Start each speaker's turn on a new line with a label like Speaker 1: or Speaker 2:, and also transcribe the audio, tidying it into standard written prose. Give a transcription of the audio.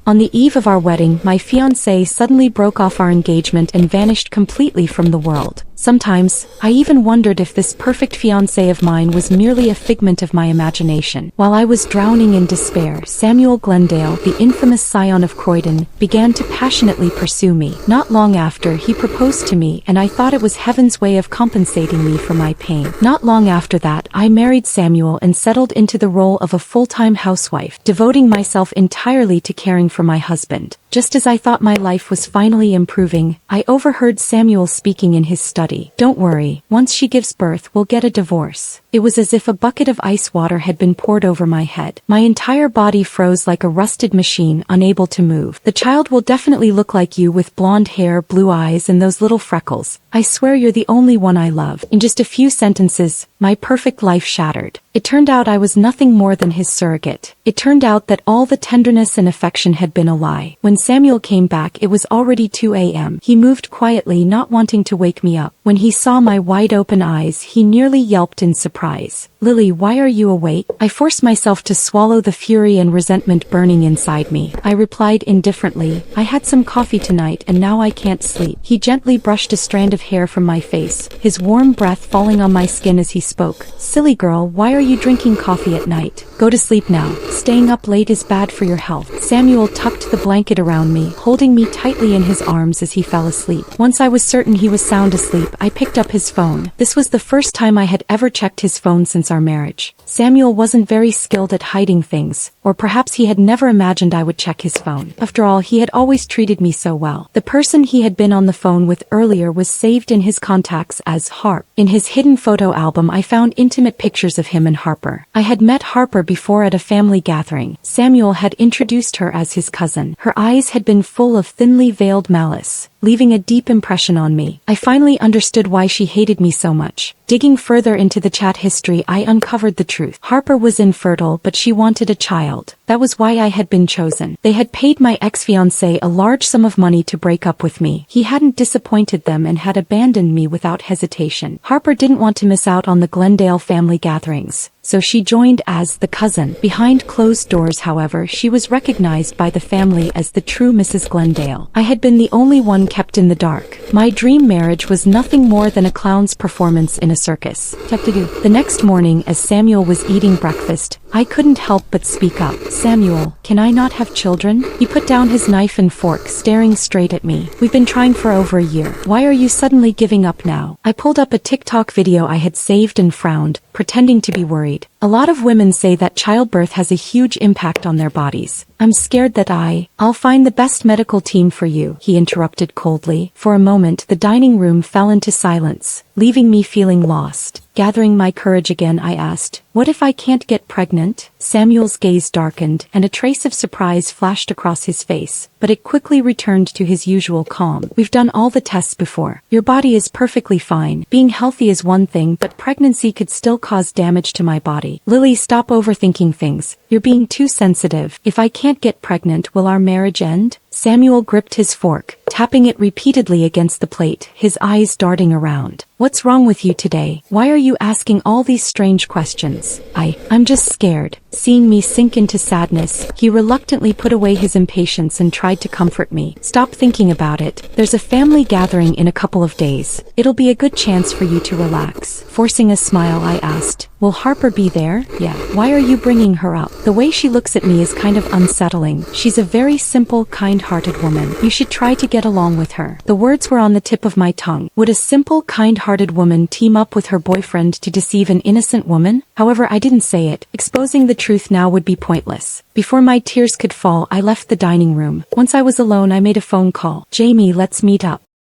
Speaker 1: On the eve of our wedding, my fiancé suddenly broke off our engagement and vanished completely from the world. Sometimes, I even wondered if this perfect fiancé of mine was merely a figment of my imagination. While I was drowning in despair, Samuel Glendale, the infamous scion of Croydon, began to passionately pursue me. Not long after, he proposed to me, and I thought it was heaven's way of compensating me for my pain. Not long after that, I married Samuel and settled into the role of a full-time housewife, devoting myself entirely to caring for my husband. Just as I thought my life was finally improving, I overheard Samuel speaking in his study. "Don't worry, once she gives birth, we'll get a divorce." It was as if a bucket of ice water had been poured over my head. My entire body froze like a rusted machine, unable to move. "The child will definitely look like you with blonde hair, blue eyes, and those little freckles. I swear you're the only one I love." In just a few sentences, my perfect life shattered. It turned out I was nothing more than his surrogate. It turned out that all the tenderness and affection had been a lie. When Samuel came back, it was already 2 a.m. He moved quietly, not wanting to wake me up. When he saw my wide-open eyes, he nearly yelped in surprise. "Lily, why are you awake?" I forced myself to swallow the fury and resentment burning inside me. I replied indifferently, "I had some coffee tonight and now I can't sleep." He gently brushed a strand of hair from my face, his warm breath falling on my skin as he spoke. "Silly girl, why are you drinking coffee at night? Go to sleep now. Staying up late is bad for your health." Samuel tucked the blanket around me, holding me tightly in his arms as he fell asleep. Once I was certain he was sound asleep, I picked up his phone. This was the first time I had ever checked his phone since our marriage. Samuel wasn't very skilled at hiding things, or perhaps he had never imagined I would check his phone. After all, he had always treated me so well. The person he had been on the phone with earlier was saved in his contacts as Harp. In his hidden photo album, I found intimate pictures of him and Harper. I had met Harper before at a family gathering. Samuel had introduced her as his cousin. Her eyes had been full of thinly veiled malice, leaving a deep impression on me. I finally understood why she hated me so much. Digging further into the chat history, I uncovered the truth. Harper was infertile, but she wanted a child. That was why I had been chosen. They had paid my ex-fiancé a large sum of money to break up with me. He hadn't disappointed them and had abandoned me without hesitation. Harper didn't want to miss out on the Glendale family gatherings, so she joined as the cousin. Behind closed doors, however, she was recognized by the family as the true Mrs. Glendale. I had been the only one kept in the dark. My dream marriage was nothing more than a clown's performance in a circus. The next morning, as Samuel was eating breakfast, I couldn't help but speak up. "Samuel, can I not have children?" He put down his knife and fork, staring straight at me. "We've been trying for over a year. Why are you suddenly giving up now?" I pulled up a TikTok video I had saved and frowned, pretending to be worried. "A lot of women say that childbirth has a huge impact on their bodies. I'm scared that I'll find the best medical team for you," he interrupted coldly. For a moment, the dining room fell into silence, leaving me feeling lost. Gathering my courage again, I asked, "What if I can't get pregnant?" Samuel's gaze darkened, and a trace of surprise flashed across his face, but it quickly returned to his usual calm. "We've done all the tests before. Your body is perfectly fine. Being healthy is one thing, but pregnancy could still cause damage to my body." "Lily, stop overthinking things. You're being too sensitive. If I can't get pregnant, will our marriage end?" Samuel gripped his fork, tapping it repeatedly against the plate, his eyes darting around. "What's wrong with you today? Why are you asking all these strange questions?" I'm just scared." Seeing me sink into sadness, he reluctantly put away his impatience and tried to comfort me. "Stop thinking about it. There's a family gathering in a couple of days. It'll be a good chance for you to relax." Forcing a smile, I asked, "Will Harper be there?" "Yeah." "Why are you bringing her up?" "The way she looks at me is kind of unsettling. She's a very simple, kind-hearted woman. You should try to get along with her." The words were on the tip of my tongue. Would a simple, kind-hearted woman team up with her boyfriend to deceive an innocent woman? However, I didn't say it. Exposing the truth now would be pointless. Before my tears could fall, I left the dining room. Once I was alone, I made a phone call. "Jamie, let's meet up."